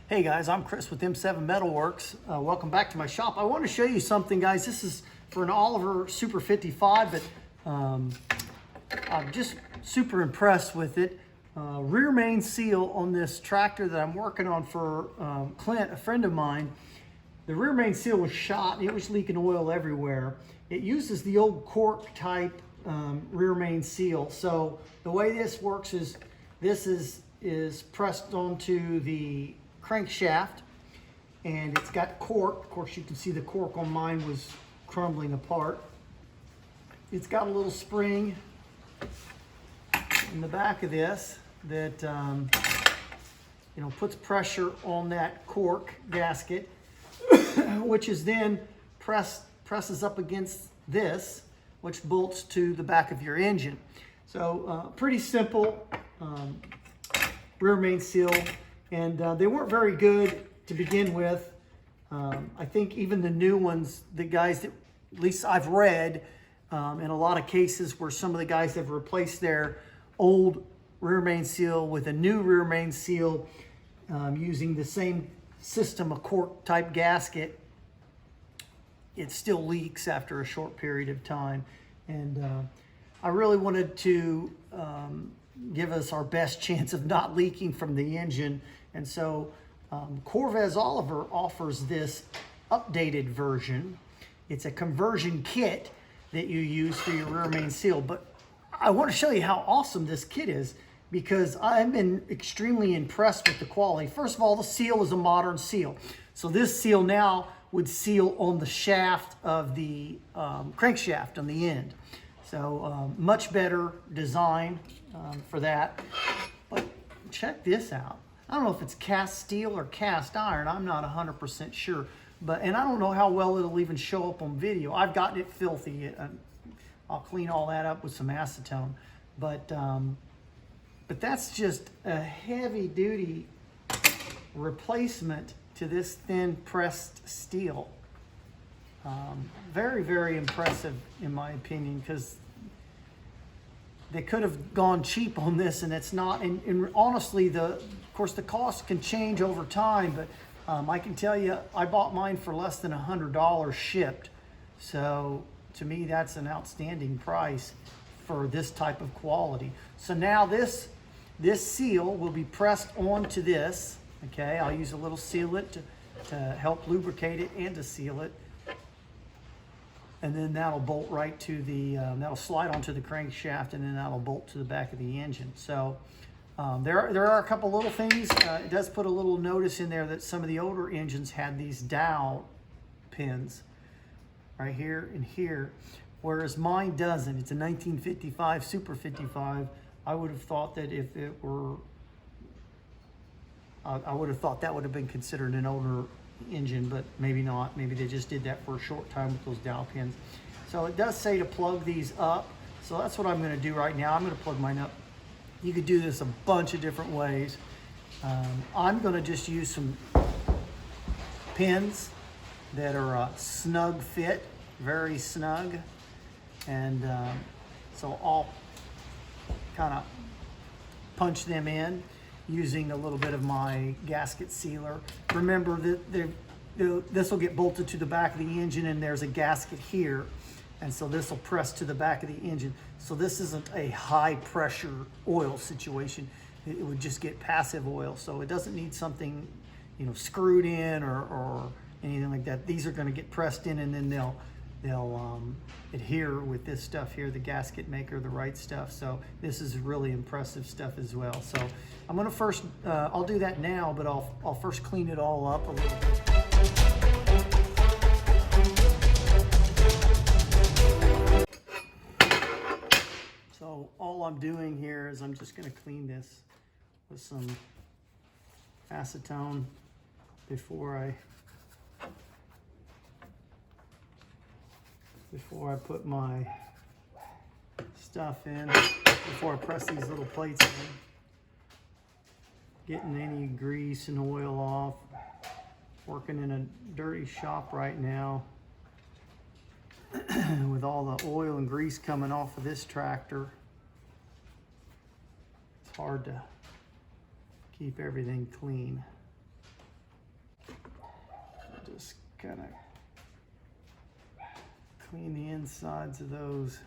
Hey guys, I'm Chris with M7 Metalworks. Welcome back to my shop. I want to show you something, guys. This is for an Oliver Super 55, but I'm just super impressed with it. Rear main seal on this tractor that I'm working on for Clint, a friend of mine. The rear main seal was shot and it was leaking oil everywhere. It uses the old cork type rear main seal. So the way this works is this is pressed onto the crankshaft, and it's got cork. Of course, you can see the cork on mine was crumbling apart. It's got a little spring in the back of this that puts pressure on that cork gasket, which is then presses up against this, which bolts to the back of your engine. So pretty simple rear main seal. And they weren't very good to begin with. I think even the new ones, the guys that, at least I've read, in a lot of cases where some of the guys have replaced their old rear main seal with a new rear main seal using the same system, a cork type gasket, it still leaks after a short period of time. And I really wanted to give us our best chance of not leaking from the engine. And so Korves Oliver offers this updated version. It's a conversion kit that you use for your rear main seal. But I want to show you how awesome this kit is, because I've been extremely impressed with the quality. First of all, the seal is a modern seal. So this seal now would seal on the shaft of the crankshaft on the end. So much better design for that. But check this out. I don't know if it's cast steel or cast iron. I'm not 100% sure. And I don't know how well it'll even show up on video. I've gotten it filthy. I'll clean all that up with some acetone. But that's just a heavy duty replacement to this thin pressed steel. Very, very impressive in my opinion, because they could have gone cheap on this, and it's not. And honestly, of course, the cost can change over time, but I can tell you, I bought mine for less than $100 shipped. So to me, that's an outstanding price for this type of quality. So now this seal will be pressed onto this. Okay, I'll use a little sealant to help lubricate it and to seal it. And then that'll bolt right to the, that'll slide onto the crankshaft, and then that'll bolt to the back of the engine. So there are a couple little things. It does put a little notice in there that some of the older engines had these dowel pins right here and here, whereas mine doesn't. It's a 1955 Super 55. I would have thought that if it were, I would have thought that would have been considered an older engine, but maybe not. Maybe they just did that for a short time with those dowel pins. So it does say to plug these up. So that's what I'm going to do right now. I'm going to plug mine up. You could do this a bunch of different ways. I'm going to just use some pins that are a snug fit, very snug. And so I'll kind of punch them in using a little bit of my gasket sealer. Remember that this will get bolted to the back of the engine, and there's a gasket here. And so this will press to the back of the engine. So this isn't a high pressure oil situation. It would just get passive oil. So it doesn't need something, screwed in or anything like that. These are going to get pressed in, and then they'll adhere with this stuff here, the gasket maker, the right stuff. So this is really impressive stuff as well. So I'm going to first, I'll do that now, but I'll first clean it all up a little bit. So all I'm doing here is I'm just going to clean this with some acetone before I put my stuff in, before I press these little plates in. Getting any grease and oil off. Working in a dirty shop right now with all the oil and grease coming off of this tractor. It's hard to keep everything clean. kind of clean the insides of those.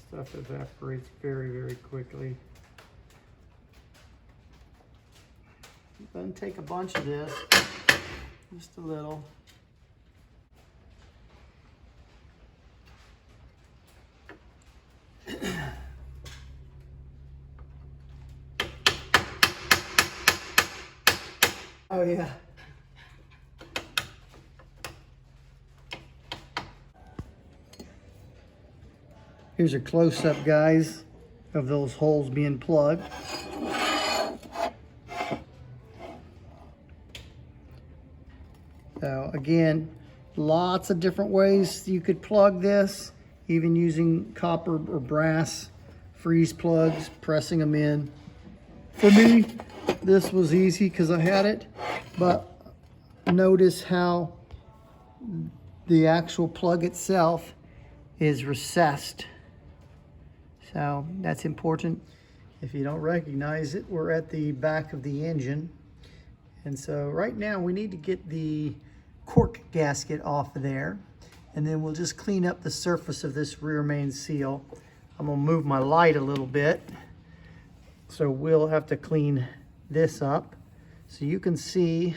Stuff evaporates very, very quickly. Then take a bunch of this, just a little. Oh yeah. Here's a close-up, guys, of those holes being plugged. So again, lots of different ways you could plug this, even using copper or brass freeze plugs, pressing them in. For me, this was easy because I had it, but notice how the actual plug itself is recessed. So that's important. If you don't recognize it, we're at the back of the engine. And so right now we need to get the cork gasket off of there, and then we'll just clean up the surface of this rear main seal. I'm gonna move my light a little bit. So we'll have to clean this up. So you can see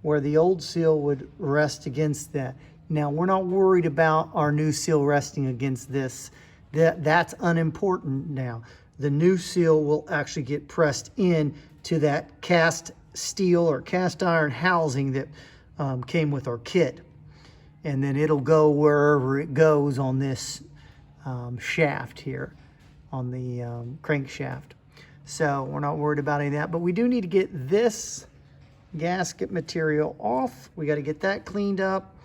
where the old seal would rest against that. Now we're not worried about our new seal resting against this. That's unimportant now. The new seal will actually get pressed in to that cast steel or cast iron housing that came with our kit. And then it'll go wherever it goes on this shaft here, on the crankshaft. So we're not worried about any of that, but we do need to get this gasket material off. We got to get that cleaned up,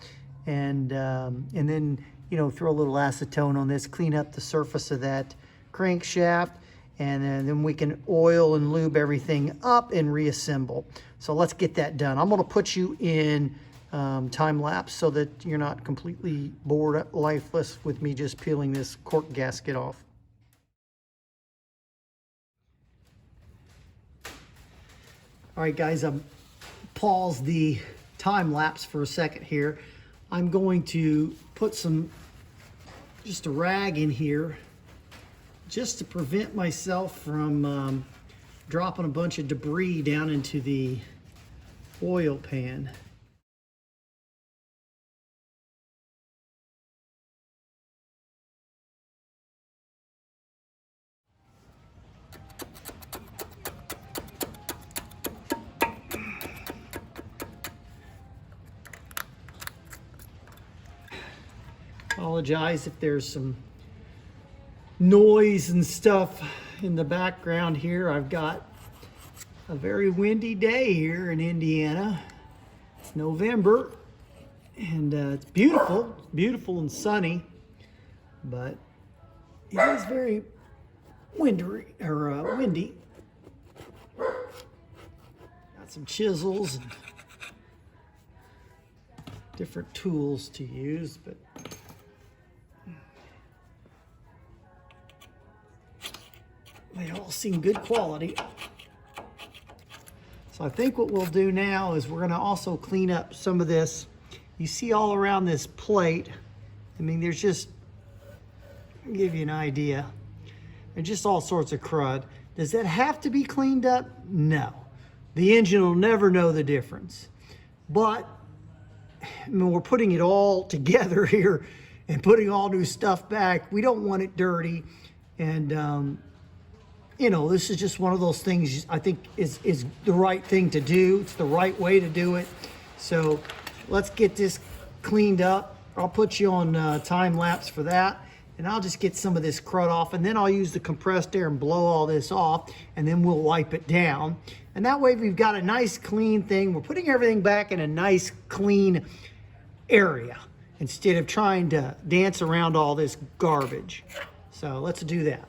and then, you know, throw a little acetone on this, clean up the surface of that crankshaft, and then we can oil and lube everything up and reassemble. So let's get that done. I'm going to put you in time lapse so that you're not completely bored lifeless with me just peeling this cork gasket off. All right, guys, pause the time lapse for a second here. I'm going to put just a rag in here just to prevent myself from dropping a bunch of debris down into the oil pan. Apologize if there's some noise and stuff in the background here. I've got a very windy day here in Indiana. It's November, and it's beautiful and sunny, but it is very windy. Got some chisels and different tools to use, but they all seem good quality. So I think what we'll do now is we're going to also clean up some of this. You see all around this plate, I mean, there's just, I'll give you an idea, there's just all sorts of crud. Does that have to be cleaned up? No. The engine will never know the difference. But I mean, we're putting it all together here and putting all new stuff back. We don't want it dirty. And you know, this is just one of those things I think is the right thing to do. It's the right way to do it. So let's get this cleaned up. I'll put you on time lapse for that. And I'll just get some of this crud off, and then I'll use the compressed air and blow all this off, and then we'll wipe it down. And that way we've got a nice clean thing. We're putting everything back in a nice clean area instead of trying to dance around all this garbage. So let's do that.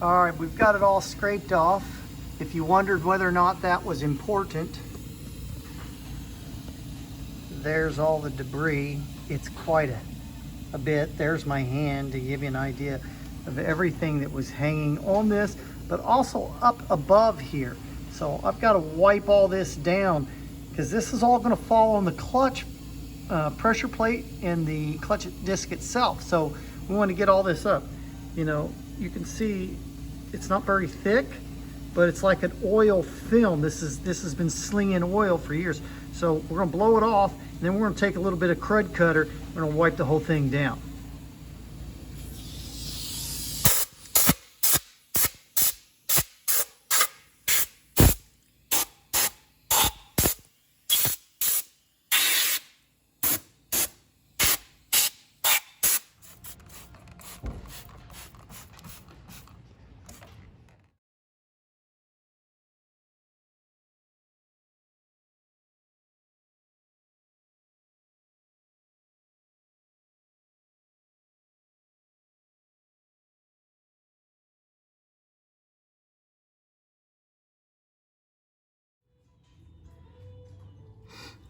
All right, we've got it all scraped off. If you wondered whether or not that was important, there's all the debris. It's quite a a bit. There's my hand to give you an idea of everything that was hanging on this, but also up above here. So I've got to wipe all this down because this is all going to fall on the clutch pressure plate and the clutch disc itself. So we want to get all this up. You know, you can see it's not very thick, but it's like an oil film. This has been slinging oil for years. So we're going to blow it off, and then we're going to take a little bit of crud cutter. We're going to wipe the whole thing down.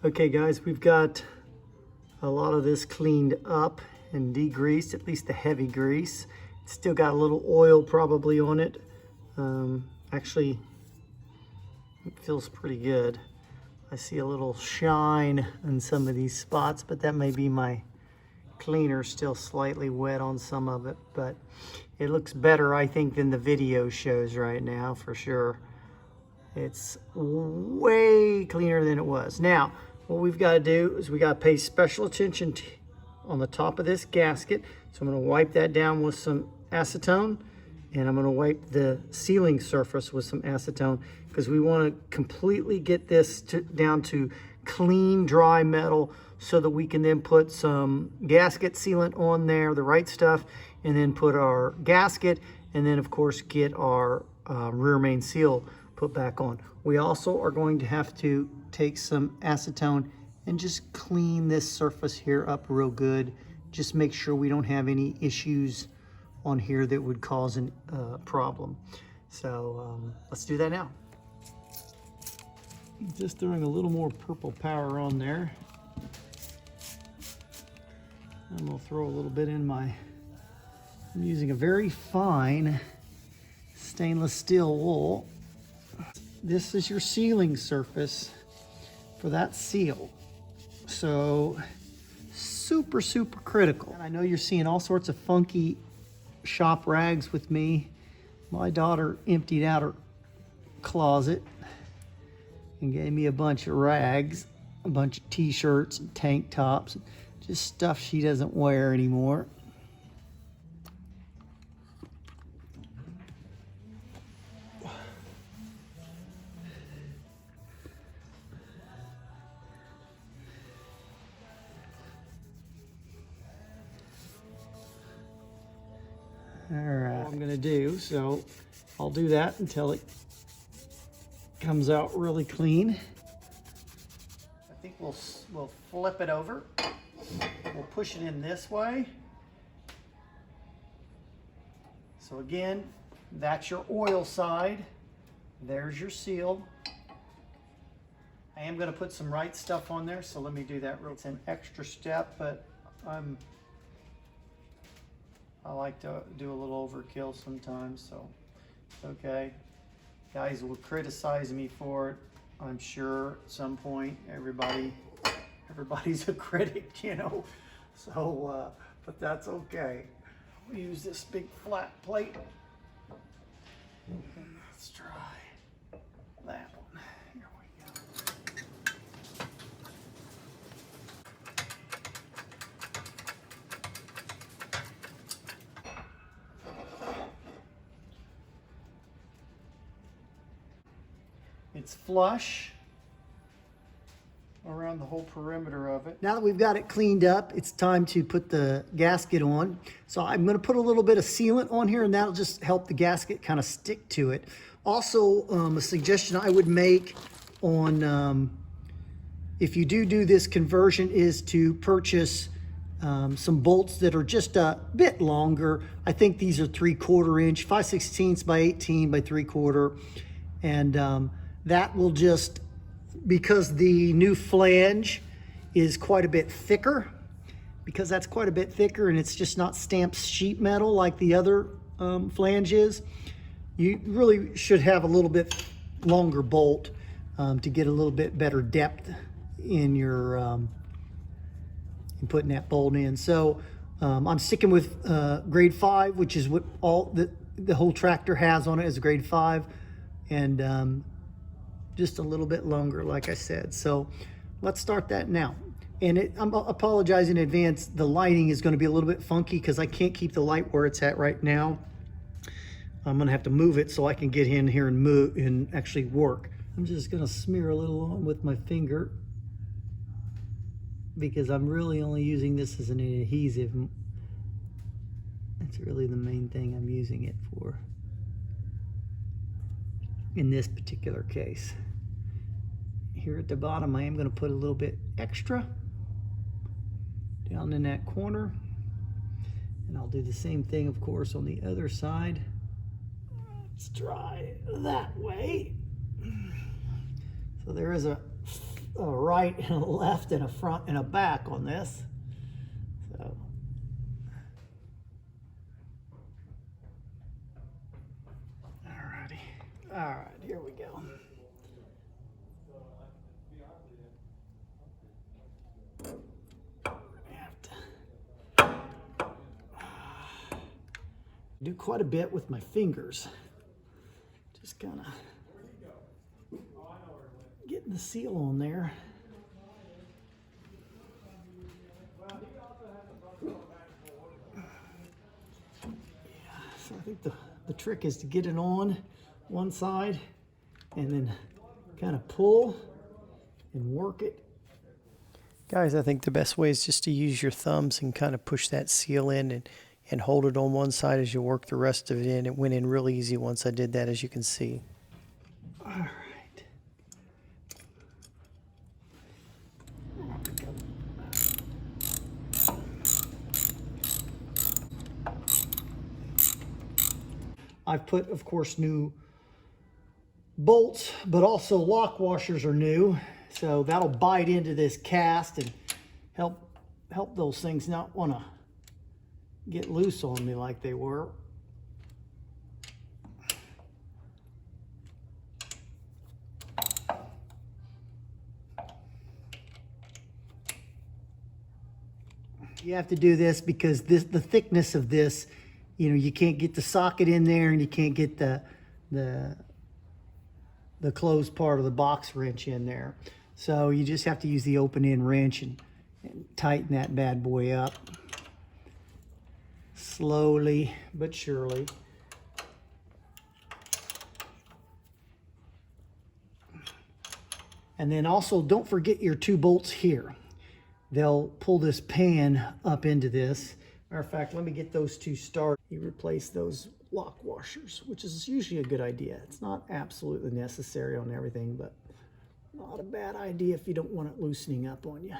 Okay guys, we've got a lot of this cleaned up and degreased, at least the heavy grease. It's still got a little oil probably on it. Actually, it feels pretty good. I see a little shine in some of these spots, but that may be my cleaner still slightly wet on some of it, but it looks better, I think, than the video shows right now, for sure. It's way cleaner than it was. Now, what we've got to do is we got to pay special attention on the top of this gasket. So I'm going to wipe that down with some acetone, and I'm going to wipe the sealing surface with some acetone, because we want to completely get this down to clean, dry metal, so that we can then put some gasket sealant on there, the right stuff, and then put our gasket, and then of course get our rear main seal put back on. We also are going to have to take some acetone and just clean this surface here up real good. Just make sure we don't have any issues on here that would cause a problem. So let's do that now. Just throwing a little more purple power on there. I'm gonna throw a little bit in I'm using a very fine stainless steel wool. This is your sealing surface for that seal. So super, super critical. And I know you're seeing all sorts of funky shop rags with me. My daughter emptied out her closet and gave me a bunch of rags, a bunch of t-shirts and tank tops, just stuff she doesn't wear anymore. All right, I'm gonna do, so I'll do that until it comes out really clean. I think we'll flip it over. We'll push it in this way. So again, that's your oil side. There's your seal. I am gonna put some right stuff on there, so let me do that real quick. It's an extra step, but I like to do a little overkill sometimes, so it's okay. Guys will criticize me for it, I'm sure, at some point. Everybody's a critic, you know. So, but that's okay. We'll use this big flat plate. Let's try that one. Here we go. It's flush around the whole perimeter of it. Now that we've got it cleaned up, it's time to put the gasket on. So I'm going to put a little bit of sealant on here, and that'll just help the gasket kind of stick to it. Also, a suggestion I would make on if you do this conversion is to purchase some bolts that are just a bit longer. I think these are 3/4 inch, 5/16 by 18 by 3/4, and that will just, because the new flange is quite a bit thicker, because that's quite a bit thicker and it's just not stamped sheet metal like the other flange is. You really should have a little bit longer bolt to get a little bit better depth in your in putting that bolt in. So I'm sticking with grade 5, which is what all the whole tractor has on it, is grade 5, and just a little bit longer, like I said. So let's start that now. And I'm apologizing in advance. The lighting is going to be a little bit funky because I can't keep the light where it's at right now. I'm going to have to move it so I can get in here and move and actually work. I'm just going to smear a little on with my finger because I'm really only using this as an adhesive. That's really the main thing I'm using it for in this particular case. Here at the bottom, I am going to put a little bit extra down in that corner, and I'll do the same thing, of course, on the other side. Let's try that way. So there is a right and a left and a front and a back on this. So alrighty. All right, here we go. Do quite a bit with my fingers. Just kind of getting the seal on there. Yeah, so I think the trick is to get it on one side and then kind of pull and work it. Guys, I think the best way is just to use your thumbs and kind of push that seal in and hold it on one side as you work the rest of it in. It went in real easy once I did that, as you can see. All right. I've put, of course, new bolts, but also lock washers are new. So that'll bite into this cast and help those things not want to get loose on me like they were. You have to do this because the thickness of this, you know, you can't get the socket in there and you can't get the closed part of the box wrench in there. So you just have to use the open end wrench and tighten that bad boy up. Slowly but surely. And then also don't forget your 2 bolts here. They'll pull this pan up into this. Matter of fact, let me get those 2 started. You replace those lock washers, which is usually a good idea. It's not absolutely necessary on everything, but not a bad idea if you don't want it loosening up on you.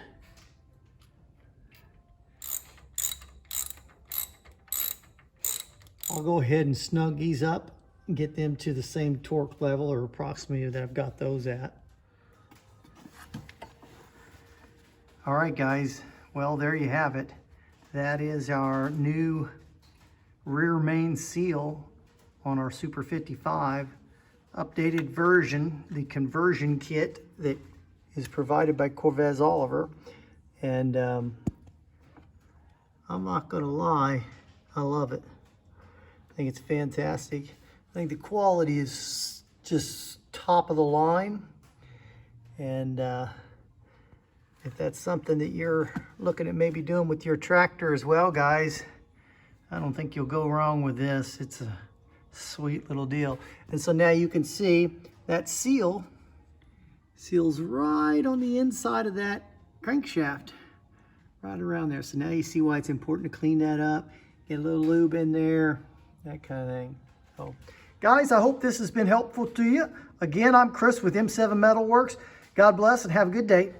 I'll go ahead and snug these up and get them to the same torque level, or approximately, that I've got those at. All right, guys. Well, there you have it. That is our new rear main seal on our Super 55. Updated version, the conversion kit that is provided by Korves Oliver. And I'm not going to lie, I love it. I think it's fantastic. I think the quality is just top of the line. And if that's something that you're looking at maybe doing with your tractor as well, guys, I don't think you'll go wrong with this. It's a sweet little deal. And so now you can see that seals right on the inside of that crankshaft, right around there. So now you see why it's important to clean that up, get a little lube in there, that kind of thing. So, guys, I hope this has been helpful to you. Again, I'm Chris with M7 Metalworks. God bless and have a good day.